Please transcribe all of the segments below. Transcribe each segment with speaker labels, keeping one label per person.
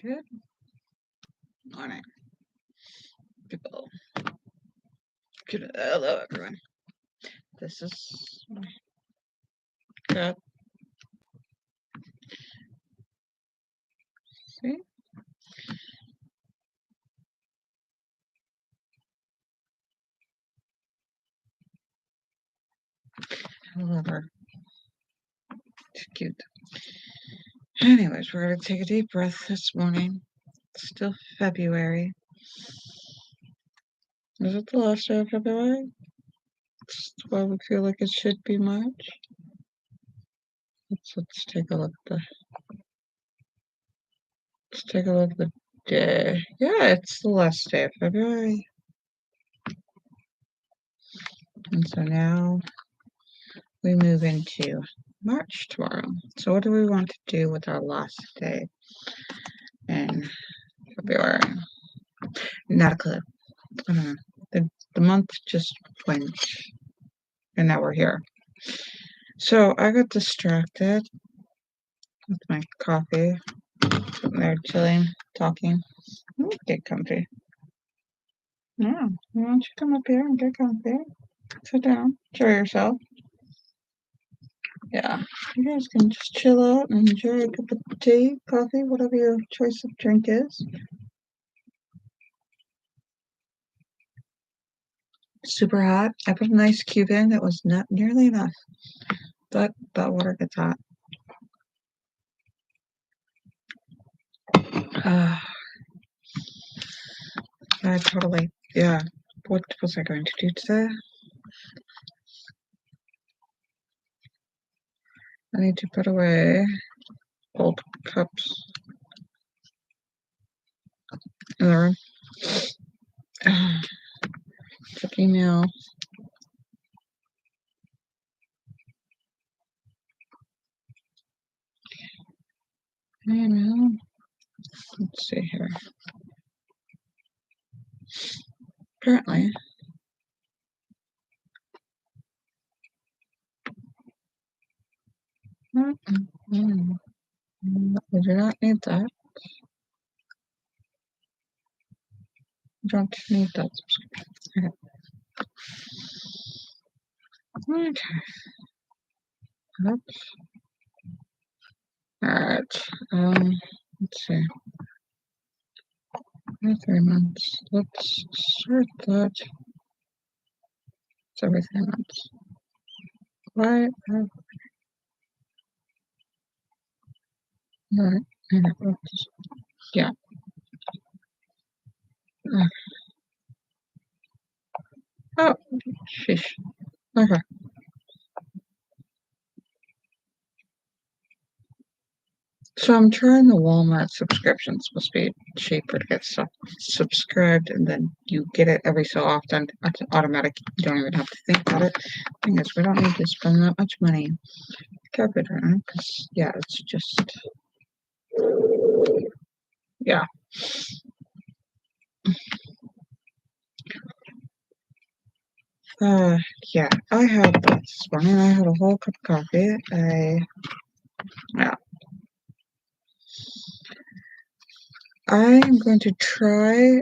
Speaker 1: Good morning, people. Hello, everyone. This is my cat. See? I love her. She's cute. Anyways, we're going to take a deep breath this morning. It's still February. Is it the last day of February? It's why we feel like it should be March. Let's take a look at the day. Yeah, it's the last day of February. And so now we move into March tomorrow. So what do we want to do with our last day in February? Not a clue. I don't know. The month just went, and now we're here. So I got distracted with my coffee, sitting there chilling, talking. Get comfy. Yeah, why don't you come up here and get comfy? Sit down, enjoy yourself. Yeah, you guys can just chill out and enjoy a cup of tea, coffee, whatever your choice of drink is. Super hot. I put an ice cube in. It was not nearly enough, but that water gets hot. I totally, yeah. What was I going to do today? I need to put away old cups in the room. Check email. Email. Let's see here. Apparently, we do not need that. We don't need that subscription. Okay. Oops. Alright. Let's see. 3 months. Let's sort that. It's every 3 months. Why? Yeah. Oh, sheesh. Okay. So I'm trying the Walmart subscription. It's supposed to be cheaper to get stuff subscribed, and then you get it every so often. It's automatic. You don't even have to think about it. Thing is, we don't need to spend that much money. Carpet, right? Because yeah, it's just yeah. Yeah. I had that this morning. I had a whole cup of coffee. Yeah. I'm going to try,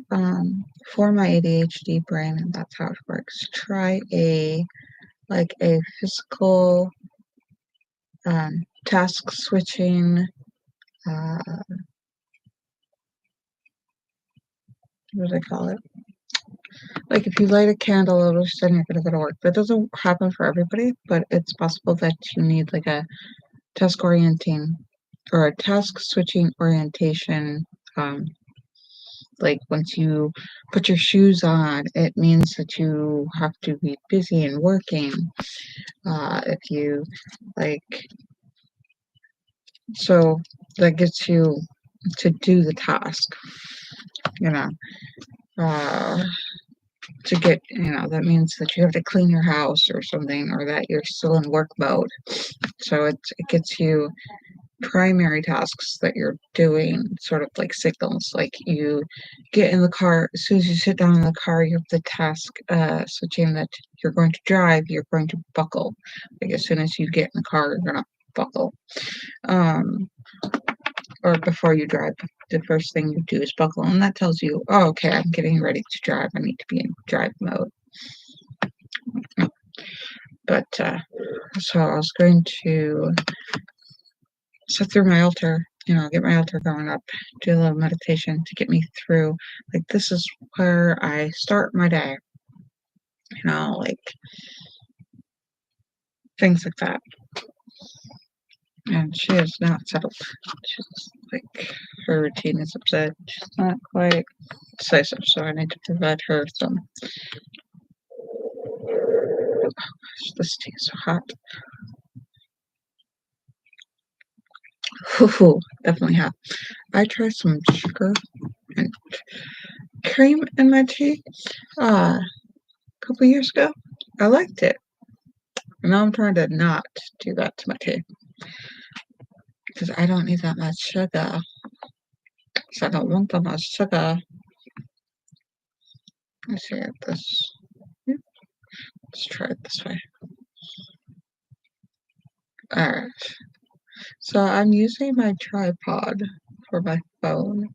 Speaker 1: for my ADHD brain, and that's how it works, try a physical, task switching, what do they call it? Like if you light a candle, all of a sudden you're gonna go to work. That doesn't happen for everybody, but it's possible that you need like a task orienting or a task switching orientation. Like once you put your shoes on, it means that you have to be busy and working. If you like, so that gets you to do the task, you know. To get, that means that you have to clean your house or something, or that you're still in work mode. So it gets you primary tasks that you're doing, sort of like signals. Like you get in the car, as soon as you sit down in the car, you have the task switching that you're going to drive, you're going to buckle. Like as soon as you get in the car, you're gonna buckle. Or before you drive, the first thing you do is buckle, and that tells you, oh, okay, I'm getting ready to drive. I need to be in drive mode. But so I was going to sit through my altar, get my altar going up, do a little meditation to get me through. Like, this is where I start my day, like things like that. And she is not settled. She's like, her routine is upset. She's not quite decisive, so I need to provide her some. Oh gosh, this tea is so hot. Ooh, definitely hot. I tried some sugar and cream in my tea a couple years ago. I liked it. And now I'm trying to not do that to my tea because I don't need that much sugar. Because I don't want that much sugar. Let's see this. Let's try it this way. Alright. So I'm using my tripod for my phone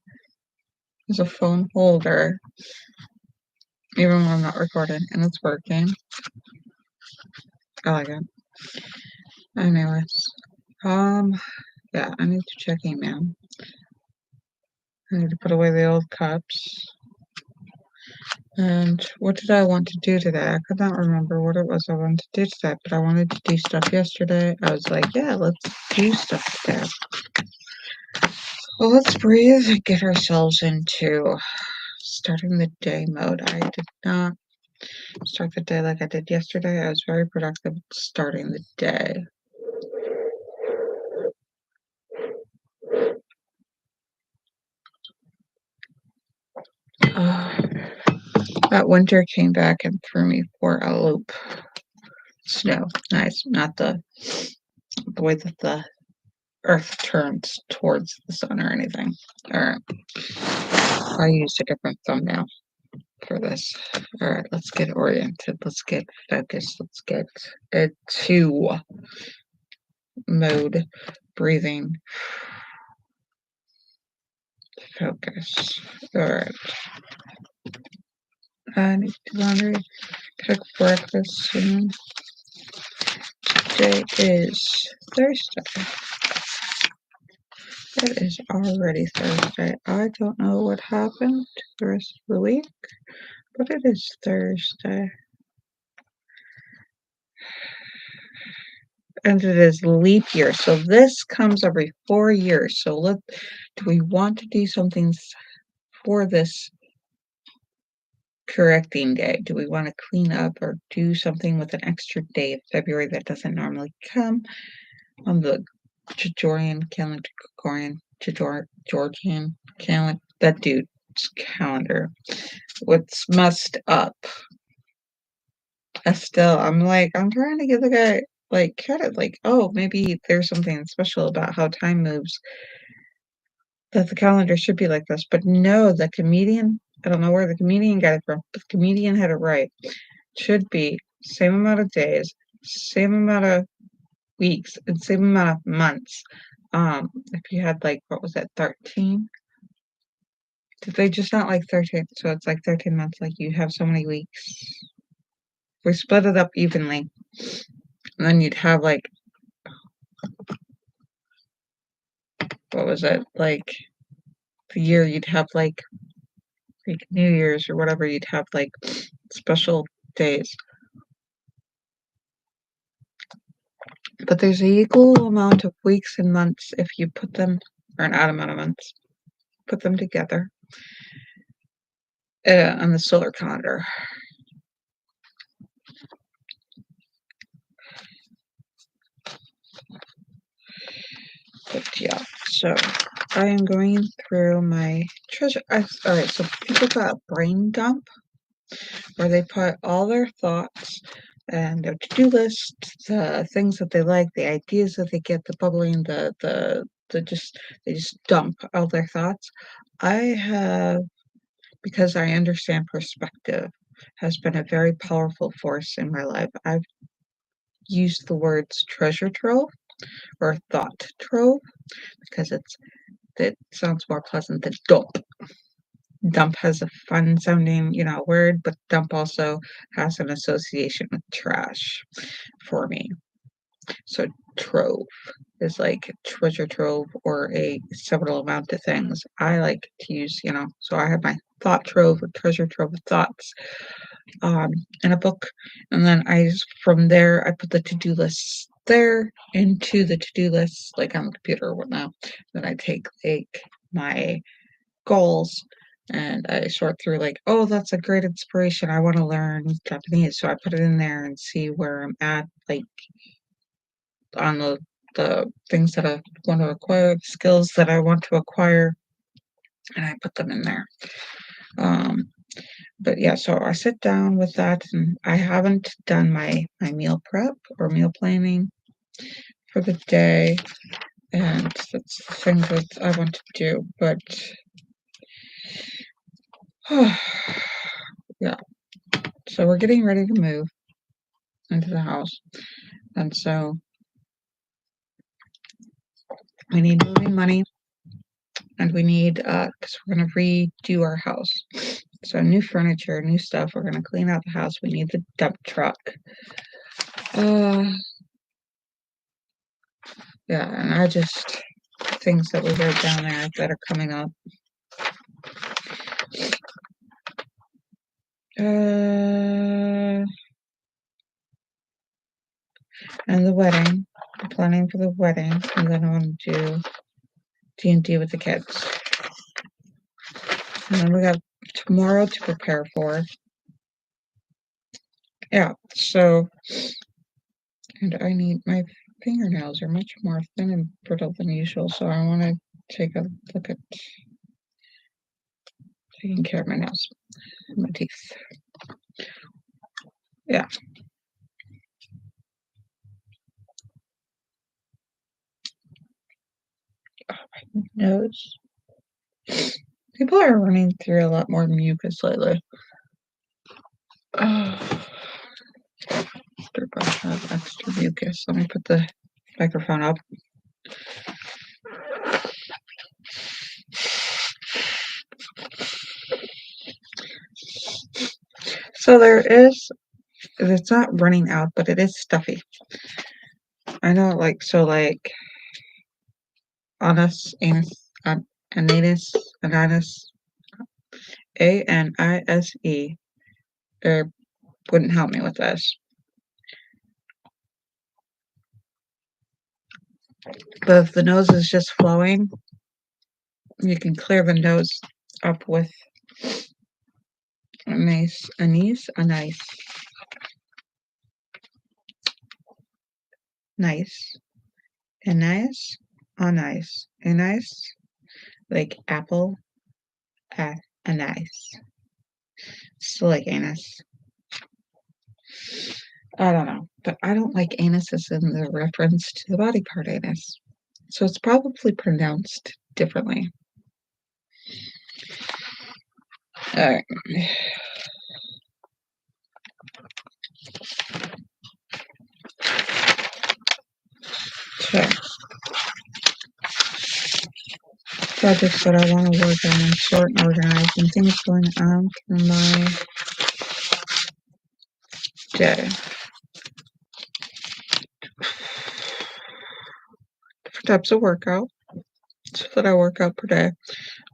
Speaker 1: as a phone holder, even when I'm not recording, and it's working. I like it. Anyways, yeah, I need to check email. I need to put away the old cups. And what did I want to do today? I could not remember what it was I wanted to do today, but I wanted to do stuff yesterday. I was like, yeah, let's do stuff today. Well, let's breathe and get ourselves into starting the day mode. I did not start the day like I did yesterday. I was very productive starting the day. That winter came back and threw me for a loop. Snow, nice, not the way that the Earth turns towards the sun or anything. Alright, I used a different thumbnail for this. Alright, let's get oriented. Let's get focused. Let's get into mode. Breathing. Focus. Alright. I need to do laundry. Cook breakfast soon. Today is Thursday. It is already Thursday. I don't know what happened the rest of the week, but it is Thursday. And it is leap year. So this comes every 4 years. So do we want to do something for this correcting day? Do we want to clean up or do something with an extra day of February that doesn't normally come on the Gregorian calendar? Georgian calendar? That dude's calendar. What's messed up? I'm trying to give the guy credit, oh, maybe there's something special about how time moves that the calendar should be like this. But no, the comedian, I don't know where the comedian got it from, but the comedian had it right. It should be same amount of days, same amount of weeks, and same amount of months. If you had what was that, 13? Did they just not 13? So it's 13 months, you have so many weeks. We split it up evenly. And then you'd have what was it? The year you'd have New Year's or whatever, you'd have special days. But there's an equal amount of weeks and months if you put them, or an odd amount of months, put them together on the solar calendar. But yeah, so I am going through my treasure. Alright, so people got a brain dump where they put all their thoughts and their to-do list, the things that they like, the ideas that they get, the bubbling, they just dump all their thoughts. I have, because I understand perspective has been a very powerful force in my life. I've used the words treasure trove or thought trove because it's that sounds more pleasant than dump. Dump has a fun sounding, word, but dump also has an association with trash for me. So trove is like treasure trove or a several amount of things. I like to use, so I have my thought trove or treasure trove of thoughts in a book. And then from there, I put the to-do lists there into the to-do lists, like on the computer or whatnot. Then I take like my goals and I sort through like, oh, that's a great inspiration. I want to learn Japanese. So I put it in there and see where I'm at, like on the things that I want to acquire, the skills that I want to acquire, and I put them in there. But yeah, so I sit down with that, and I haven't done my meal prep or meal planning for the day, and that's the thing that I want to do. But yeah, so we're getting ready to move into the house, and so we need moving money, and we need because we're gonna redo our house. So new furniture, new stuff. We're gonna clean out the house. We need the dump truck. Yeah, and I just things that we wrote down there that are coming up. And the wedding. I'm planning for the wedding, and then I want to do D&D with the kids. And then we got tomorrow to prepare for. Yeah, so, and I need, my fingernails are much more thin and brittle than usual, so I want to take a look at taking care of my nails, my teeth. Yeah. Oh, my nose. People are running through a lot more mucus lately. Oh. They're going to have extra mucus. Let me put the microphone up. So it's not running out, but it is stuffy. I know, like anus, anus, ANISE, wouldn't help me with this. But if the nose is just flowing, you can clear the nose up with anise, nice, anise, like apple, anise. Still like anus. I don't know, but I don't like anus as in the reference to the body part anus. So it's probably pronounced differently. Alright. So, projects that I want to work on and sort and organize and things going on for my day. Different types of workout. So that I work out per day. I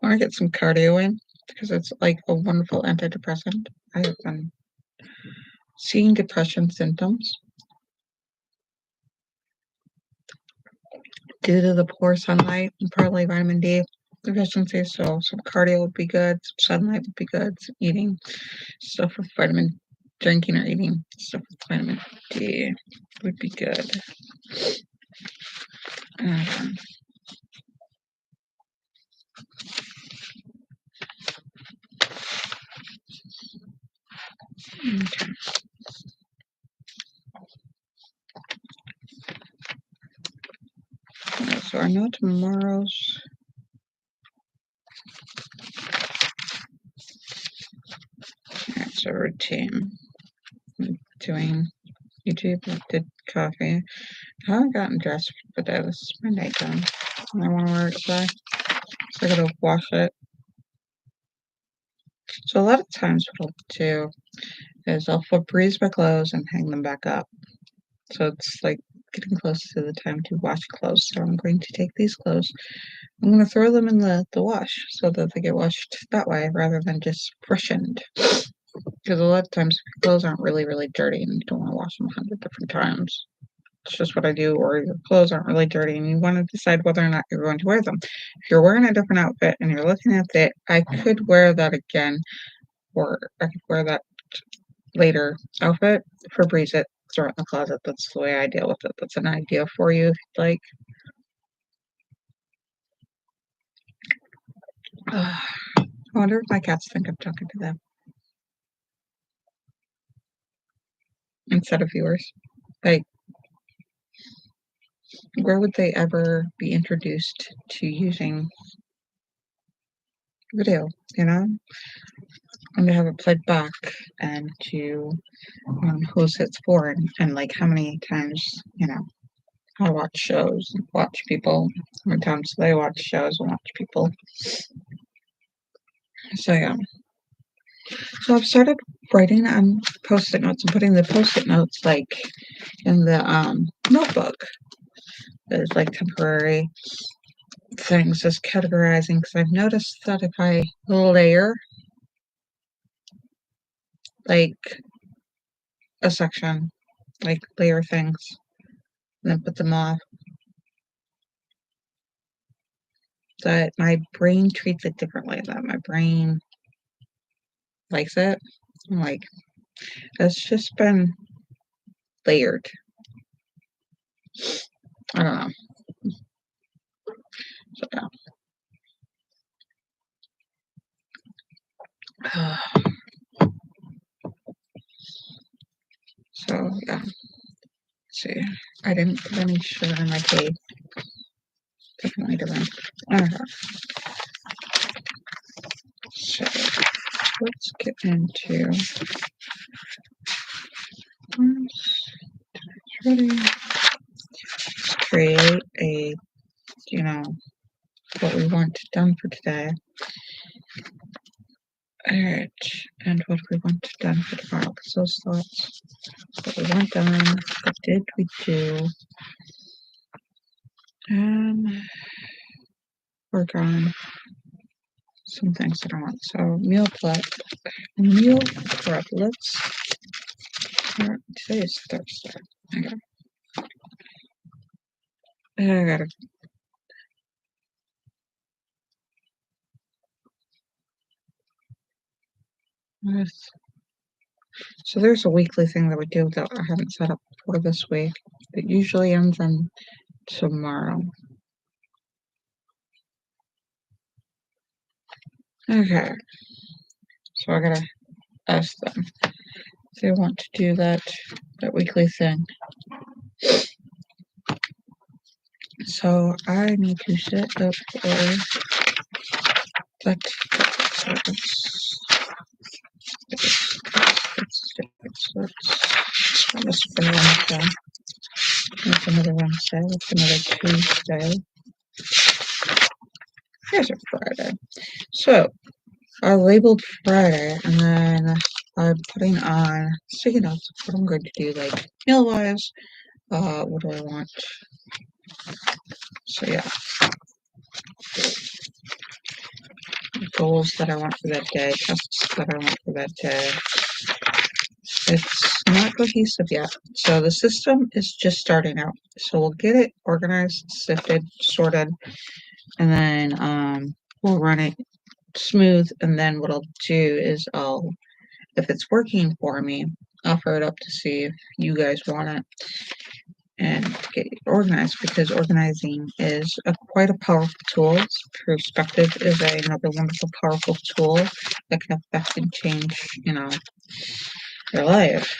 Speaker 1: want to get some cardio in because it's like a wonderful antidepressant. I have been seeing depression symptoms due to the poor sunlight and partly vitamin D deficiency. So some cardio would be good, some sunlight would be good, some eating stuff with drinking or eating stuff with vitamin D would be good. Okay. So I know tomorrow's it's a routine. I'm doing YouTube, I did coffee. I haven't gotten dressed for the day. This is my nighttime. I want to wear it today. I gotta wash it. So a lot of times what I'll do is I'll Febreze my clothes and hang them back up. So it's like getting close to the time to wash clothes. So I'm going to take these clothes, I'm going to throw them in the wash so that they get washed that way rather than just freshened. Because a lot of times clothes aren't really, really dirty and you don't want to wash them 100 different times. It's just what I do, or your clothes aren't really dirty and you want to decide whether or not you're going to wear them. If you're wearing a different outfit and you're looking at it, I could wear that again, or I could wear that later outfit, Febreze it, throw it in the closet. That's the way I deal with it. That's an idea for you if you'd like. I wonder if my cats think I'm talking to them instead of viewers. Like, where would they ever be introduced to using video, you know? And to have it played back and to who's it's for and like how many times, I watch shows and watch people. How many times they watch shows and watch people. So yeah. So I've started writing on post-it notes and putting the post-it notes like in the notebook. There's like temporary things, just categorizing, because I've noticed that if I layer like a section, like layer things, and then put them off, that my brain treats it differently, that my brain likes it. I'm like, it's just been layered. I don't know. So yeah. So yeah. Let's see. I didn't put any sugar in my cake. Definitely didn't. So let's get into ready. Let's create a, what we want done for today. Alright, and what we want done for tomorrow, because those thoughts, what we want done, what did we do, work on some things that I want. So meal prep, let's start, today is Thursday, I gotta so there's a weekly thing that we do that I haven't set up for this week. It usually ends on tomorrow. Okay. So I gotta ask them if they want to do that weekly thing. So I need to set up for that service. That's for Wednesday. That's another Wednesday. That's another Tuesday. Here's a Friday. So I labeled Friday, and then I'm putting on sticky notes of what I'm going to do, like meal wise. What do I want? So yeah, goals that I want for that day, tasks that I want for that day. It's not cohesive yet, so the system is just starting out. So we'll get it organized, sifted, sorted, and then we'll run it smooth. And then what I'll do is if it's working for me, I'll throw it up to see if you guys want it and get organized, because organizing is quite a powerful tool. Perspective is another wonderful, powerful tool that can affect and change, your life.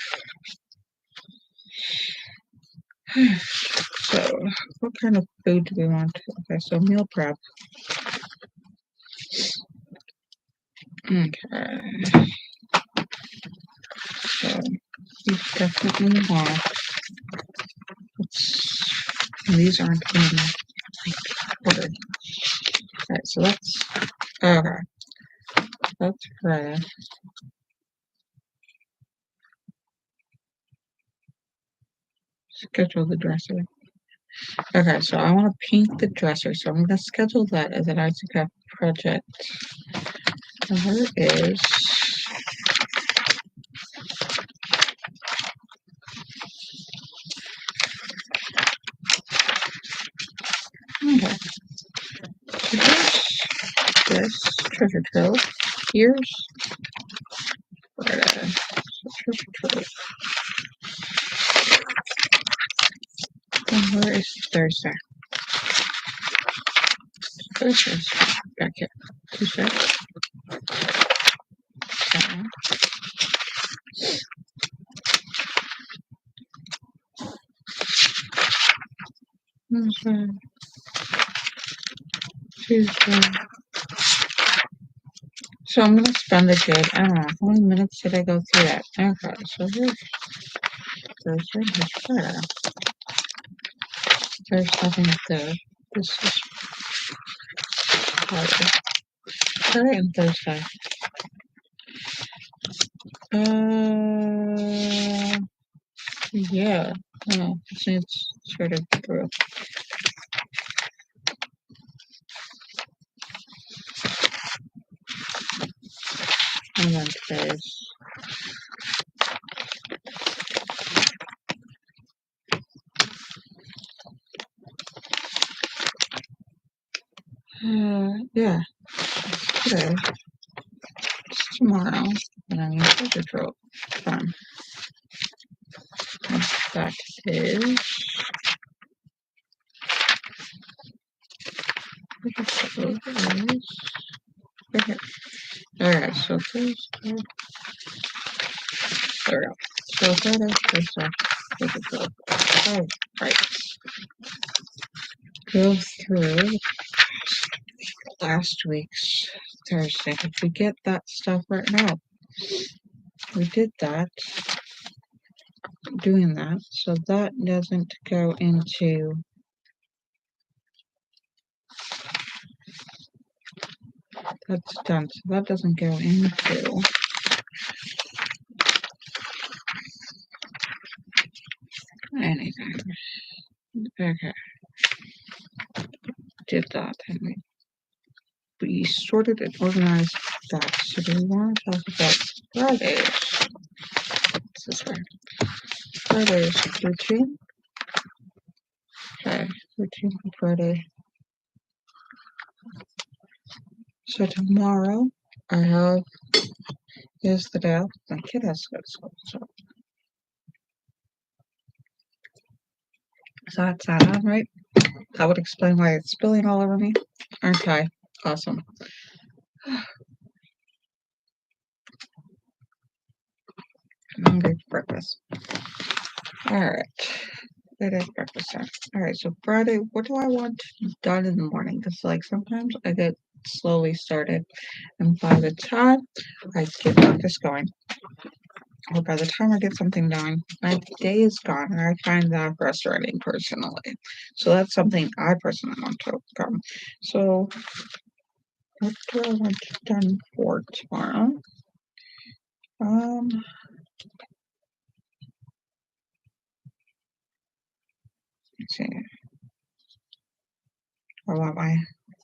Speaker 1: So, what kind of food do we want? Okay, so meal prep. Okay. So, we definitely want. These aren't in order. Alright, so okay. That's Friday. Schedule the dresser. Okay, so I want to paint the dresser, so I'm gonna schedule that as an arts and craft project. Number is okay. So this treasure trove. Here's Friday. So treasure trove. And where is Thursday? Thursday's back here. 2 seconds. Wednesday, Tuesday. So I'm gonna spend a good, I don't know, how many minutes did I go through that? Okay, so here's Thursday, here's Friday. There's nothing there. This is Friday. Friday and Thursday. Yeah. No, this needs sorted through. And then today's. Yeah. Today. It's tomorrow. And I need to draw. Fine. That is. Okay. Alright, so Thursday. There we go. So Friday, Thursday. Oh, right. Go through last week's Thursday. Did we get that stuff right now? We did that. Doing that. So that doesn't go into. That's done. So that doesn't go into. Anything. Okay. Did that. And we sorted and organized that. So do we want to talk about Fridays? What's this way? Fridays routine. Okay. Routine for Friday. So tomorrow I have is the day my kid has to go to school. So that's that on, right? That would explain why it's spilling all over me. Okay. Awesome. I'm hungry for breakfast. Alright. It is breakfast time. Alright, so Friday, what do I want done in the morning? Because, like, sometimes I get slowly started, and by the time I get breakfast going, or by the time I get something done, my day is gone, and I find that frustrating personally. So that's something I personally want to overcome. So, what do I want done for tomorrow? Let's see. I want my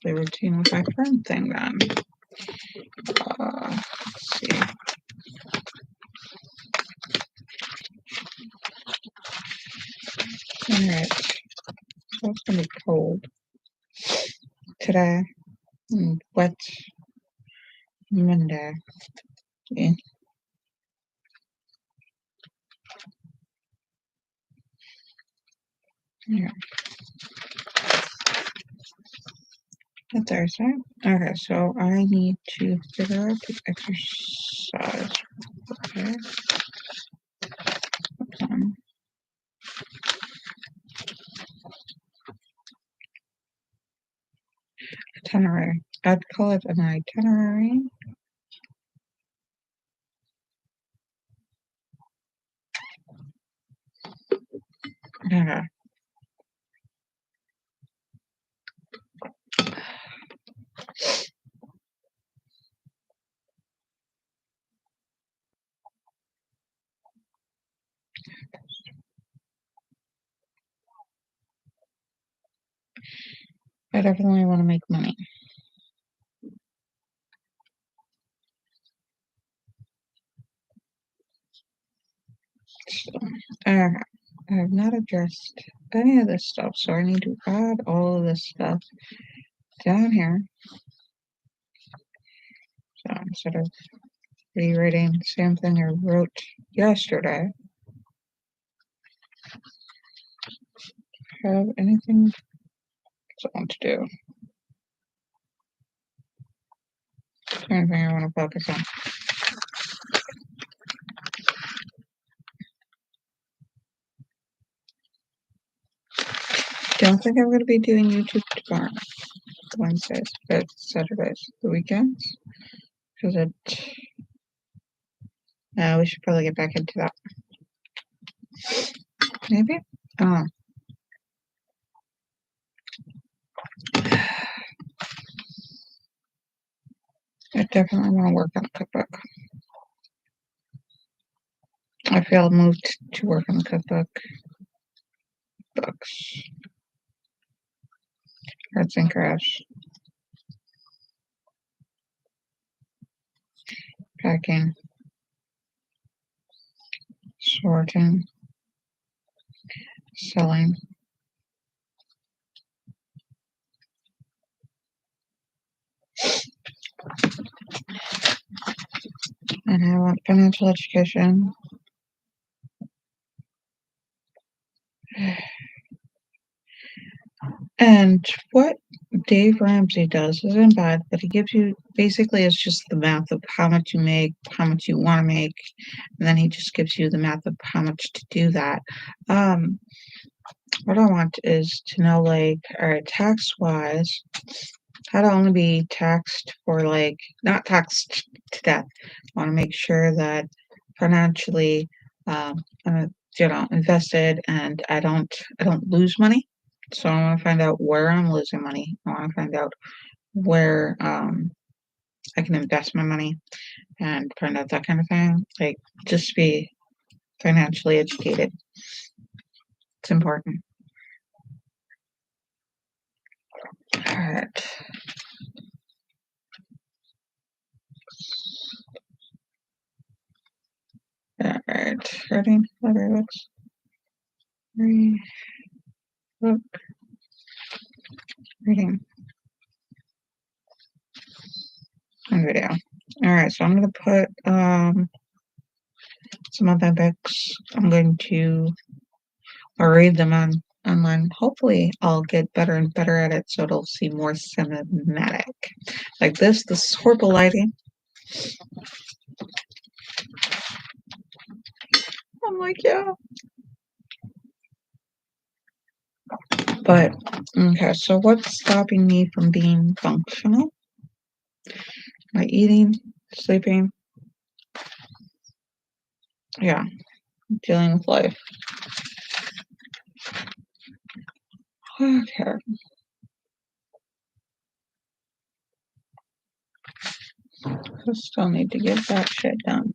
Speaker 1: routine with my friend thing then. Let's see. Alright. So it's gonna be cold today. And wet Monday. Yeah. Yeah. And Thursday. Okay, so I need to figure out the exercise. Okay. Itinerary. I'd call it an itinerary. Okay. I definitely want to make money. So, I have not addressed any of this stuff, so I need to add all of this stuff down here. So instead of rewriting the same thing I wrote yesterday, have anything else I want to do? Anything I want to focus on? Don't think I'm going to be doing YouTube tomorrow, Wednesdays, but Saturdays, the weekends, because we should probably get back into that. Maybe? I definitely want to work on a cookbook. I feel moved to work on the cookbook. Books. Arts and crafts. Packing. Sorting. Selling. And I want financial education. And what Dave Ramsey does isn't bad, but he gives you basically it's just the math of how much you make, how much you want to make, and then he just gives you the math of how much to do that. What I want is to know, like, all right, tax wise, how to only be taxed for like not taxed to death. I want to make sure that financially, I'm invested and I don't lose money. So I want to find out where I'm losing money. I want to find out where I can invest my money and find out that kind of thing. Like just be financially educated. It's important. All right. All right. Ready? Library books. Book. Reading. And video. All right. So I'm gonna put some of my books. I'm going to read them online. Hopefully, I'll get better and better at it, so it'll seem more cinematic. Like this horrible lighting. I'm like, yeah. But okay, so what's stopping me from being functional? My eating, sleeping. Yeah, dealing with life. Okay. I still need to get that shit done.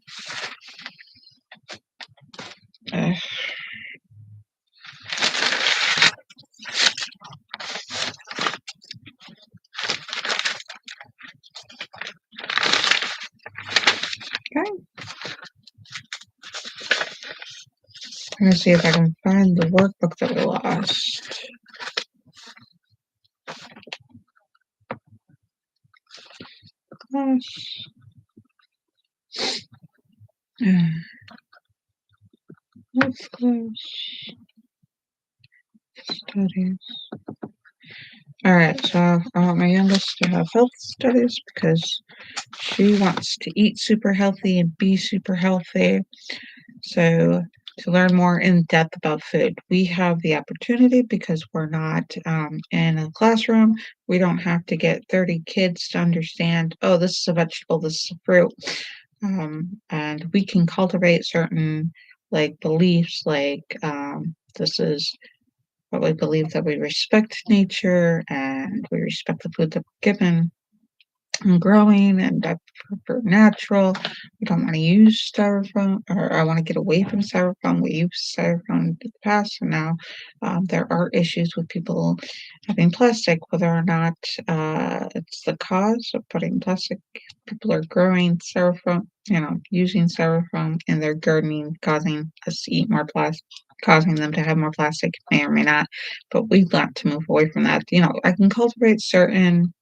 Speaker 1: Ugh. Okay. I'm gonna see if I can find the workbook that we lost. Class. What's class? Studies. Alright, so I want my youngest to have health studies because she wants to eat super healthy and be super healthy. So to learn more in depth about food, we have the opportunity because we're not in a classroom. We don't have to get 30 kids to understand, oh, this is a vegetable, this is a fruit. And we can cultivate certain like beliefs, like this is what we believe, that we respect nature and we respect the food that we're given. and growing, and I prefer natural. We don't want to use styrofoam, or I want to get away from styrofoam. We used styrofoam in the past, and now there are issues with people having plastic, whether or not it's the cause of putting plastic. People are growing styrofoam, using styrofoam in their gardening, causing us to eat more plastic. Causing them to have more plastic, may or may not, but we've got to move away from that. I can cultivate certain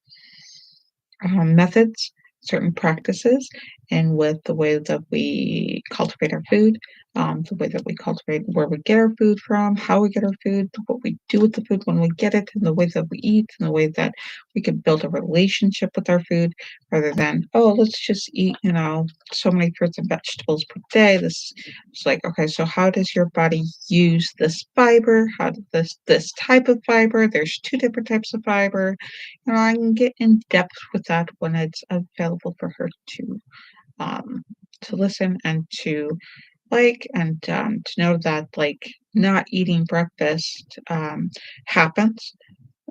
Speaker 1: methods, certain practices, and with the way that we cultivate our food, the way that we cultivate where we get our food from, how we get our food, what we do with the food when we get it, and the way that we eat, and the way that we can build a relationship with our food rather than, oh, let's just eat, so many fruits and vegetables per day. It's like, okay, so how does your body use this fiber? How does this type of fiber? There's two different types of fiber. I can get in depth with that when it's available for her to listen and to like, and to know that like not eating breakfast happens,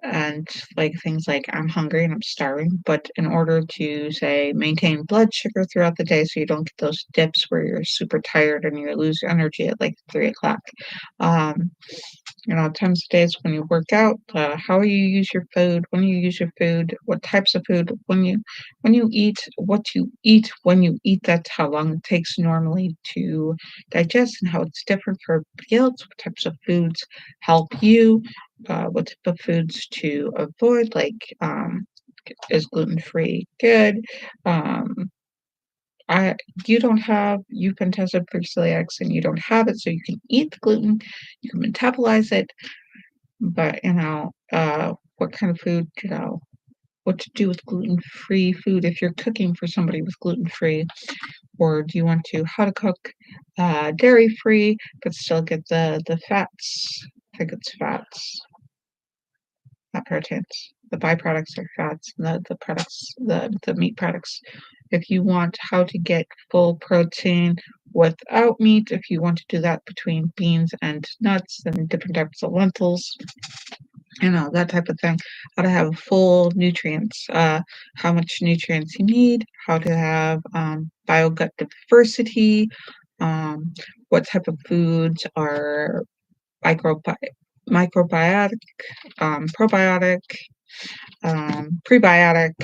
Speaker 1: and like things like I'm hungry and I'm starving, but in order to say maintain blood sugar throughout the day so you don't get those dips where you're super tired and you lose energy at like 3 o'clock. um times of days when you work out, how you use your food, when you use your food, what types of food, when you eat, what you eat, when you eat, that's how long it takes normally to digest, and how it's different for everybody else, what types of foods help you, what type of foods to avoid, like is gluten-free good? Um, I you've been tested for celiacs and you don't have it, so you can eat the gluten, you can metabolize it, but what kind of food, what to do with gluten-free food if you're cooking for somebody with gluten-free, or do you want to how to cook dairy-free but still get the fats. I think it's fats, not proteins. The byproducts are fats, and the products, the meat products. If you want how to get full protein without meat, if you want to do that between beans and nuts and different types of lentils, that type of thing. How to have full nutrients, how much nutrients you need, how to have biogut diversity, um, what type of foods are microbiotic, probiotic, prebiotic,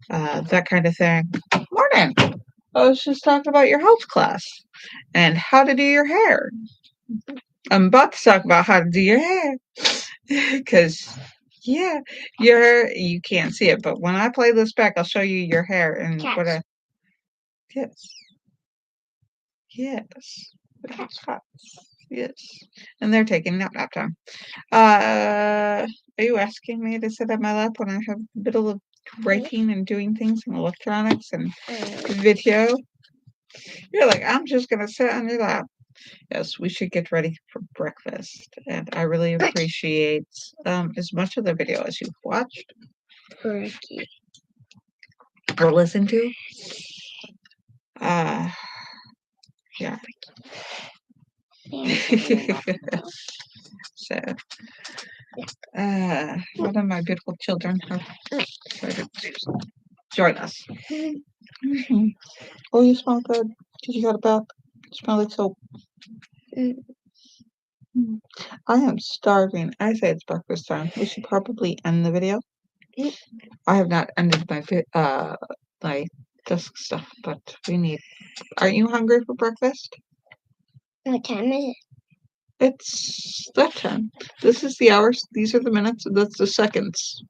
Speaker 1: that kind of thing. Morning. I was just talking about your health class and how to do your hair. I'm about to talk about how to do your hair because, yeah, you can't see it, but when I play this back, I'll show you your hair and what I. Yes, yes, yes, and they're taking nap time. Are you asking me to sit at my lap when I have a bit of writing and doing things and electronics and video? You're like, I'm just gonna sit on your lap. Yes, we should get ready for breakfast, and I really appreciate as much of the video as you've watched or listened to. Yeah. So, one of my beautiful children have decided to join us. Mm-hmm. Oh, you smell good. Did you got a bath? You smell like soap. Mm. I am starving. I say it's breakfast time. We should probably end the video. I have not ended my desk stuff, but we need. Aren't you hungry for breakfast?
Speaker 2: What time is it?
Speaker 1: It's that time. This is the hours. These are the minutes. That's the seconds.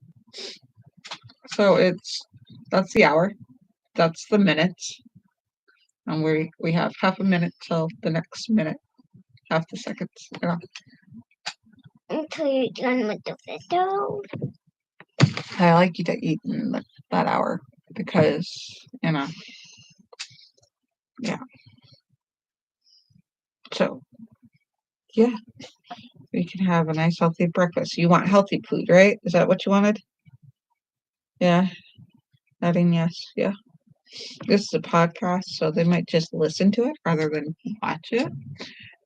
Speaker 1: So that's the hour. That's the minutes. And we have half a minute till the next minute. Half the seconds.
Speaker 2: Until you're done with the video.
Speaker 1: I like you to eat in that hour because yeah. So yeah, we can have a nice healthy breakfast. You want healthy food, right? Is that what you wanted? Yeah. Nodding yes. Yeah. This is a podcast, so they might just listen to it rather than watch it.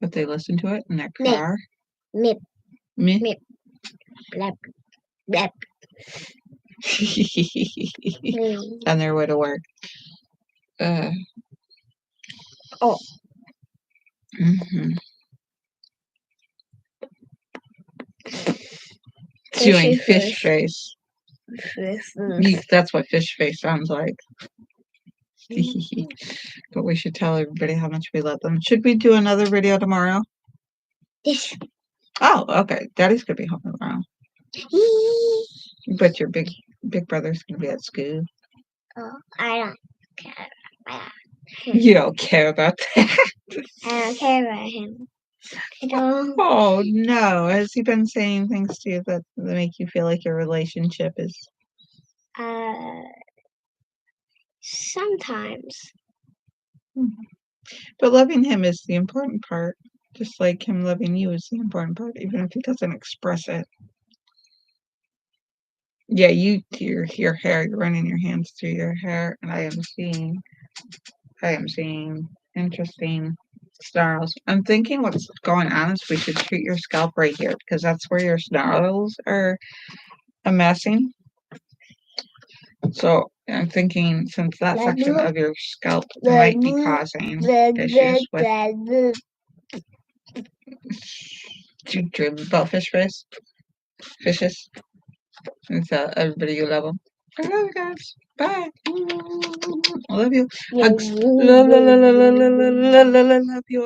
Speaker 1: But they listen to it in their car.
Speaker 2: Mip.
Speaker 1: Me.
Speaker 2: Mip. Blap. Blap.
Speaker 1: On their way to work.
Speaker 2: Oh.
Speaker 1: Mm-hmm. Doing fish face. That's what fish face sounds like. But we should tell everybody how much we love them. Should we do another video tomorrow?
Speaker 2: Yes.
Speaker 1: Oh, okay. Daddy's gonna be home tomorrow. But your big brother's gonna be at school.
Speaker 2: Oh, I don't care about him.
Speaker 1: You don't care about that.
Speaker 2: I don't care about him. I don't.
Speaker 1: Oh no! Has he been saying things to you that make you feel like your relationship is?
Speaker 2: Sometimes.
Speaker 1: But loving him is the important part. Just like him loving you is the important part, even if he doesn't express it. Yeah, your hair. You're running your hands through your hair, and I am seeing interesting snarls. I'm thinking what's going on is we should treat your scalp right here because that's where your snarls are amassing. So I'm thinking since that section of your scalp might be causing issues with. Do you dream about fishes? And tell everybody you love them. I love you guys. Bye. I love you. Hugs. Love you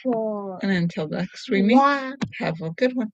Speaker 1: all. And until next we meet, have a good one.